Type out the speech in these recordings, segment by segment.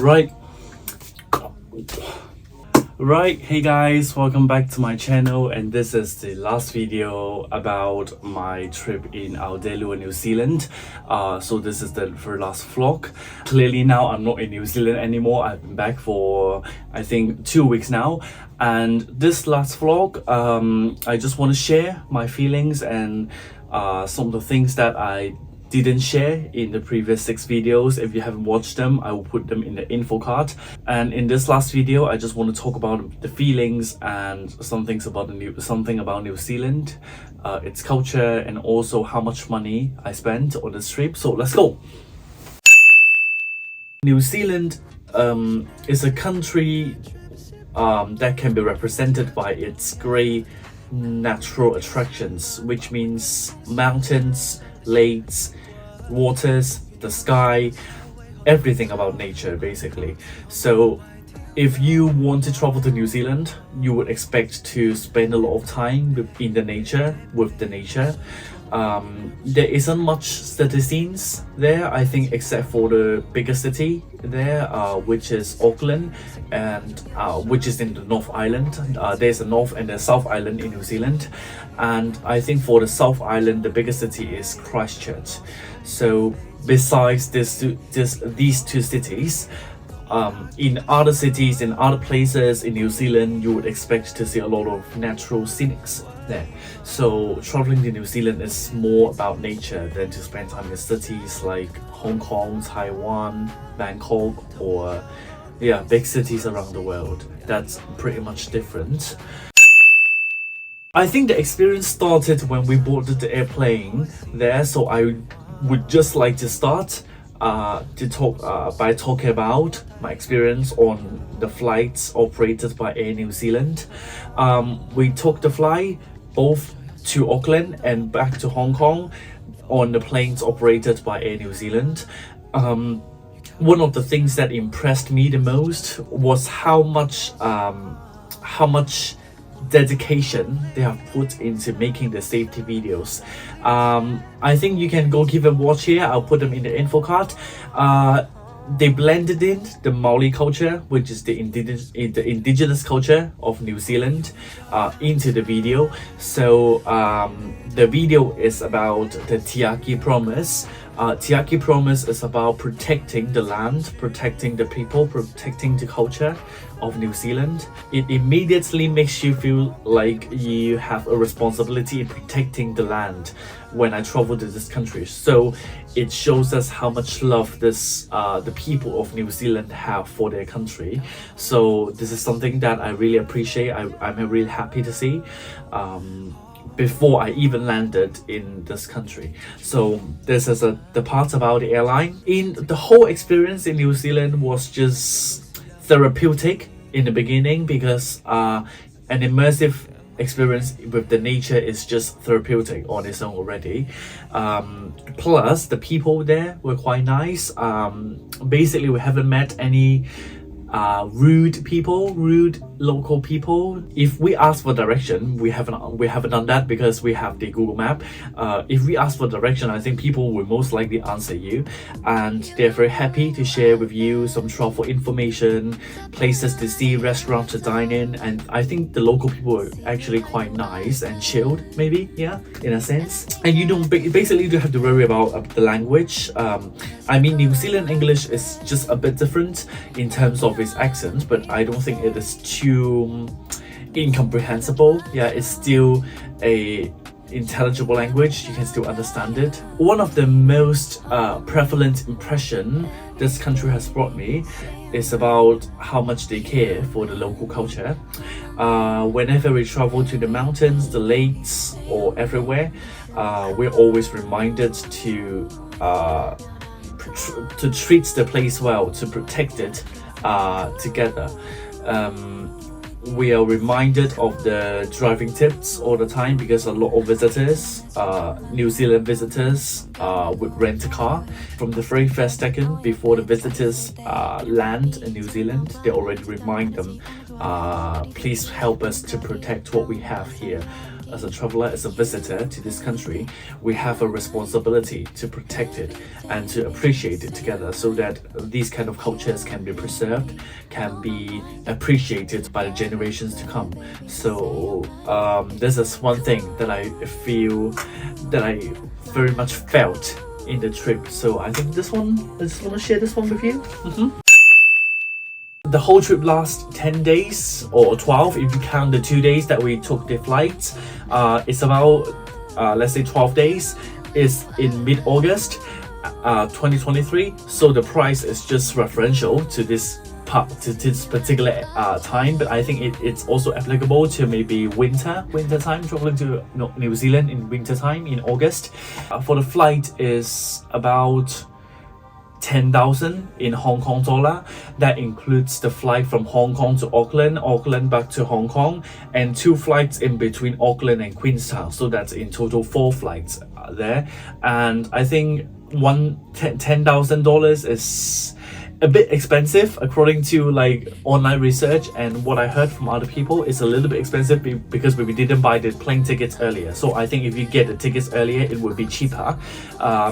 Right. Hey guys, welcome back to my channel, and this is the last video about my trip in Aotearoa, New Zealand. So this is the very last vlog. Clearly now I'm not in New Zealand anymore. I've been back for I think 2 weeks now, and this last vlog I just want to share my feelings and some of the things that I didn't share in the previous 6 videos. If you haven't watched them, I will put them in the info card. And in this last video, I just want to talk about the feelings and something about New Zealand, its culture, and also how much money I spent on this trip. So let's go. New Zealand is a country that can be represented by its great natural attractions, which means mountains, lakes, waters, the sky, everything about nature basically. So if you want to travel to New Zealand, you would expect to spend a lot of time in the nature, with the nature. There isn't much citizens there, I think, except for the bigger city there, which is Auckland, and which is in the North Island. There's a North and a South Island in New Zealand, and I think for the South Island, the biggest city is Christchurch. So besides these two cities, in other cities, in other places in New Zealand, you would expect to see a lot of natural scenics there. So traveling to New Zealand is more about nature than to spend time in cities like Hong Kong, Taiwan, Bangkok, or big cities around the world. That's pretty much different. I think the experience started when we boarded the airplane there, so I would just like to start by talking about my experience on the flights operated by Air New Zealand. We took the flight both to Auckland and back to Hong Kong on the planes operated by Air New Zealand. One of the things that impressed me the most was how much dedication they have put into making the safety videos. I think you can go give a watch here. I'll put them in the info card. They blended in the Maori culture, which is the indigenous culture of New Zealand, into the video. So the video is about the Tiaki Promise. Tiaki Promise is about protecting the land, protecting the people, protecting the culture of New Zealand. It immediately makes you feel like you have a responsibility in protecting the land when I travel to this country. So it shows us how much love the people of New Zealand have for their country. So this is something that I really appreciate. I'm really happy to see. Before I even landed in this country. So this is the part about the airline. The whole experience in New Zealand was just therapeutic in the beginning, because an immersive experience with the nature is just therapeutic on its own already. Plus the people there were quite nice. Basically we haven't met any rude local people. If we ask for direction, we haven't done that because we have the Google Map. If we ask for direction, I think people will most likely answer you, and they're very happy to share with you some travel information, places to see, restaurants to dine in. And I think the local people are actually quite nice and chilled, maybe, in a sense. And you don't have to worry about the language. I mean, New Zealand English is just a bit different in terms of its accent, but I don't think it is too incomprehensible. It's still a intelligible language. You can still understand it. One of the most prevalent impression this country has brought me is about how much they care for the local culture. Whenever we travel to the mountains, the lakes, or everywhere, we're always reminded to treat the place well, to protect it together. We are reminded of the driving tips all the time, because a lot of visitors, New Zealand visitors, would rent a car. From the very first second before the visitors land in New Zealand, they already remind them, please help us to protect what we have here. as a traveler, as a visitor to this country, we have a responsibility to protect it and to appreciate it together, so that these kind of cultures can be preserved, can be appreciated by the generations to come. So this is one thing that I feel that I very much felt in the trip. So I think this one, I just want to share this one with you. The whole trip lasts 10 days or 12 if you count the 2 days that we took the flights. It's about let's say 12 days. It's in mid-August 2023, so the price is just referential to this particular time, but I think it's also applicable to maybe winter time, traveling to New Zealand in winter time in August. For the flight is about 10,000 in Hong Kong dollar. That includes the flight from Hong Kong to Auckland back to Hong Kong, and 2 flights in between Auckland and Queenstown. So that's in total 4 flights there. And I think $10,000 is a bit expensive according to like online research, and what I heard from other people is a little bit expensive because we didn't buy the plane tickets earlier. So I think if you get the tickets earlier, it would be cheaper,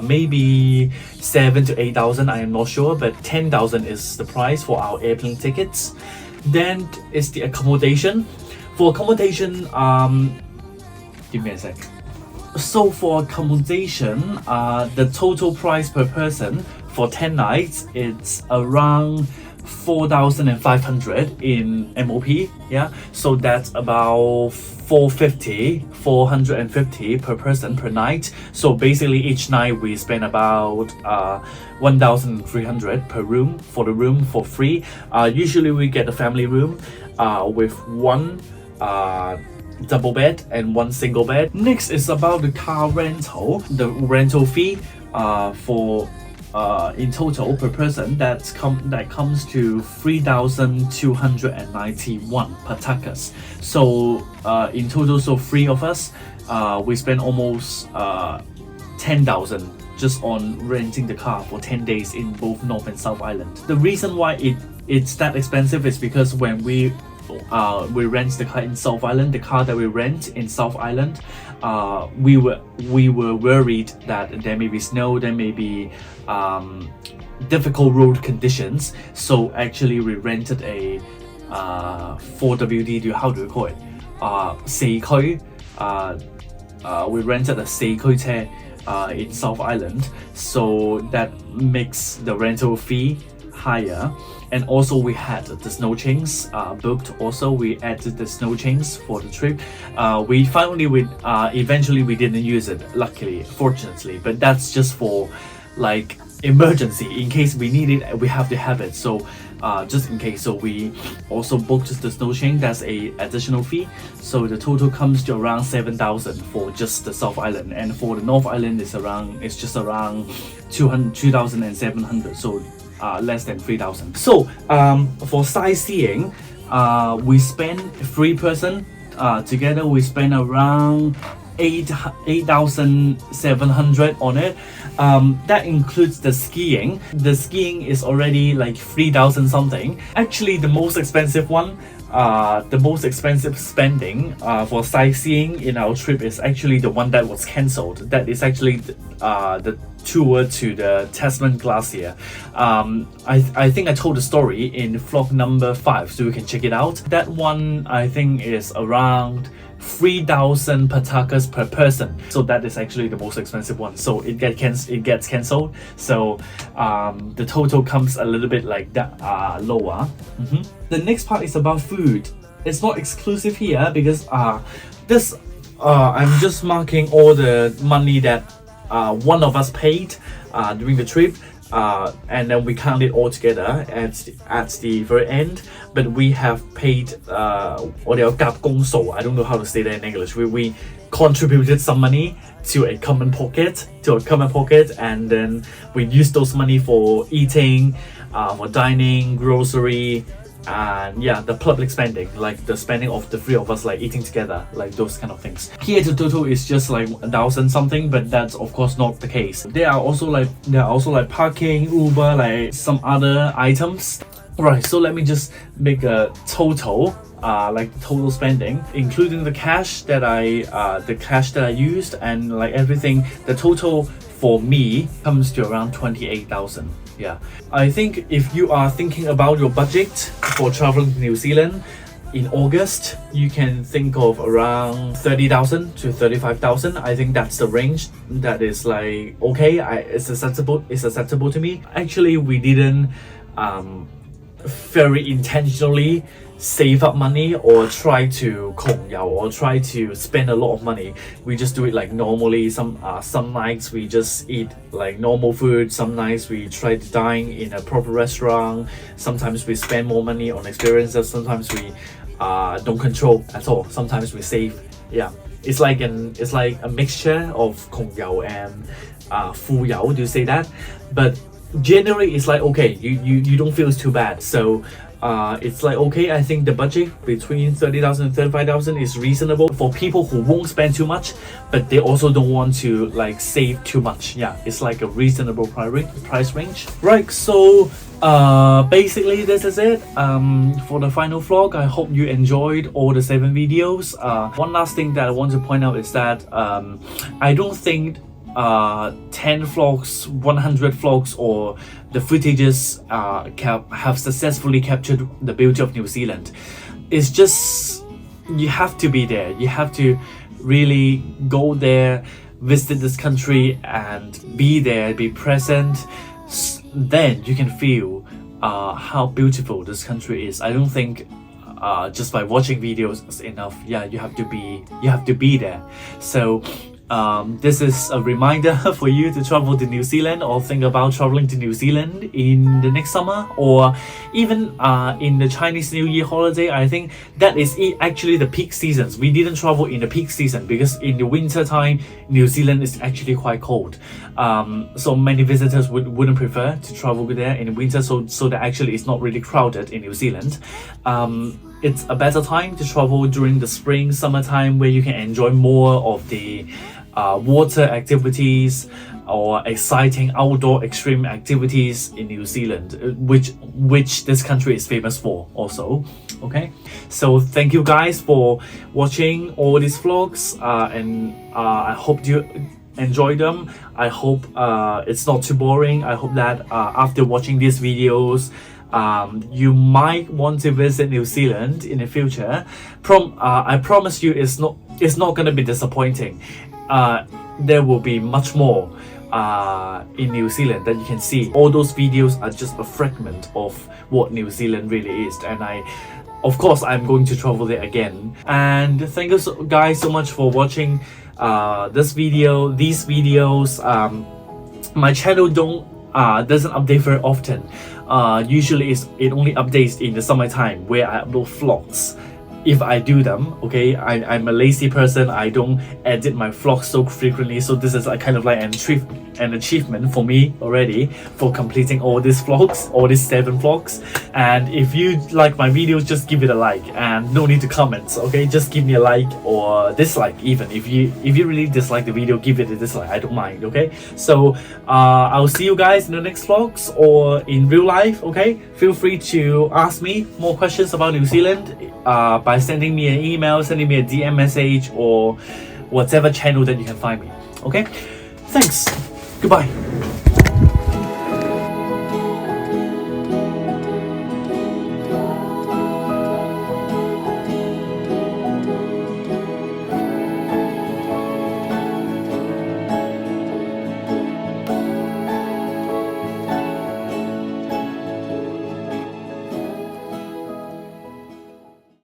maybe 7,000 to 8,000, I am not sure, but 10,000 is the price for our airplane tickets. Then is the accommodation. For accommodation, give me a sec. So for accommodation, the total price per person for 10 nights, it's around 4,500 in MOP. Yeah, so that's about 450 per person per night. So basically each night we spend about 1,300 per room for the room for free. Usually we get a family room with 1 double bed and 1 single bed. Next is about the car rental. The rental fee for in total per person that comes to 3,291 per takas. So in total, so 3 of us, we spend almost 10,000 just on renting the car for 10 days in both North and South Island. The reason why it's that expensive is because when we rent the car in South Island, the car that we rent in South Island, we were worried that there may be snow, there may be difficult road conditions. So actually we rented a 4WD, how do you call it? 4驅, we rented a 4驅車 in South Island, so that makes the rental fee higher. And also we had the snow chains booked. Also we added the snow chains for the trip. Eventually we didn't use it, luckily, fortunately, but that's just for like emergency, in case we need it, we have to have it. So just in case, so we also booked the snow chain. That's a additional fee, so the total comes to around 7,000 for just the South Island, and for the North Island it's just around 2,700, so less than 3,000. So for sightseeing, we spend 3 person together, we spend around 8,700 on it. That includes the skiing. The skiing is already like 3,000 something. Actually, the most expensive one, the most expensive spending for sightseeing in our trip is actually the one that was cancelled. That is actually the tour to the Tasman Glacier. I think I told the story in vlog number 5, so you can check it out. That one I think is around 3,000 patakas per person. So that is actually the most expensive one. So it gets cancelled. So the total comes a little bit like that lower. The next part is about food. It's not exclusive here because this I'm just marking all the money that one of us paid during the trip, and then we count it all together at the very end. But we have paid I don't know how to say that in English. We contributed some money to a common pocket, and then we used those money for eating, for dining, grocery, and yeah, the public spending, like the spending of the 3 of us, like eating together, like those kind of things. Here the total is just like 1,000 something, but that's of course not the case. There are also like parking, Uber, like some other items. Right, so let me just make a total like total spending, including the cash that I used and like everything. The total for me comes to around 28,000. Yeah, I think if you are thinking about your budget for traveling to New Zealand in August, you can think of around 30,000 to 35,000. I think that's the range that is like okay. It's acceptable to me. Actually, we didn't very intentionally save up money or try to 窮遊 or try to spend a lot of money. We just do it like normally. Some nights we just eat like normal food. Some nights we try to dine in a proper restaurant. Sometimes we spend more money on experiences. Sometimes we don't control at all. Sometimes we save. Yeah, it's like a mixture of 窮遊 and 富遊. Do you say that? But generally it's like okay, you don't feel it's too bad. So it's like okay, I think the budget between 30,000 and 35,000 is reasonable for people who won't spend too much, but they also don't want to like save too much. Yeah, it's like a reasonable price range. Right, so basically this is it for the final vlog. I hope you enjoyed all the 7 videos. One last thing that I want to point out is that I don't think 10 vlogs, 100 vlogs, or the footages have successfully captured the beauty of New Zealand. It's just you have to be there. You have to really go there, visit this country, and be there, be present. Then you can feel how beautiful this country is. I don't think just by watching videos is enough. Yeah, you have to be there. So this is a reminder for you to travel to New Zealand or think about traveling to New Zealand in the next summer or even in the Chinese New Year holiday. I think that is actually the peak seasons. We didn't travel in the peak season because in the winter time, New Zealand is actually quite cold. So many visitors wouldn't prefer to travel there in the winter, so that actually it's not really crowded in New Zealand. It's a better time to travel during the spring, summertime, where you can enjoy more of the water activities or exciting outdoor extreme activities in New Zealand, which this country is famous for also. Okay, so thank you guys for watching all these vlogs, and I hope you enjoy them. I hope it's not too boring. I hope that after watching these videos, you might want to visit New Zealand in the future. I promise you, it's not gonna be disappointing. There will be much more in New Zealand that you can see. All those videos are just a fragment of what New Zealand really is, and of course I'm going to travel there again. And thank you guys so much for watching these videos. My channel doesn't update very often. Usually it only updates in the summertime where I upload vlogs. If I do them, okay, I'm a lazy person. I don't edit my vlogs so frequently, so this is kind of like an achievement for me already for completing all these vlogs, all these 7 vlogs. And if you like my videos, just give it a like, and no need to comment, okay? Just give me a like or dislike. Even if you really dislike the video, give it a dislike, I don't mind, okay? So I'll see you guys in the next vlogs or in real life, okay? Feel free to ask me more questions about New Zealand by sending me an email, sending me a DM message, or whatever channel that you can find me. Okay? Thanks. Goodbye.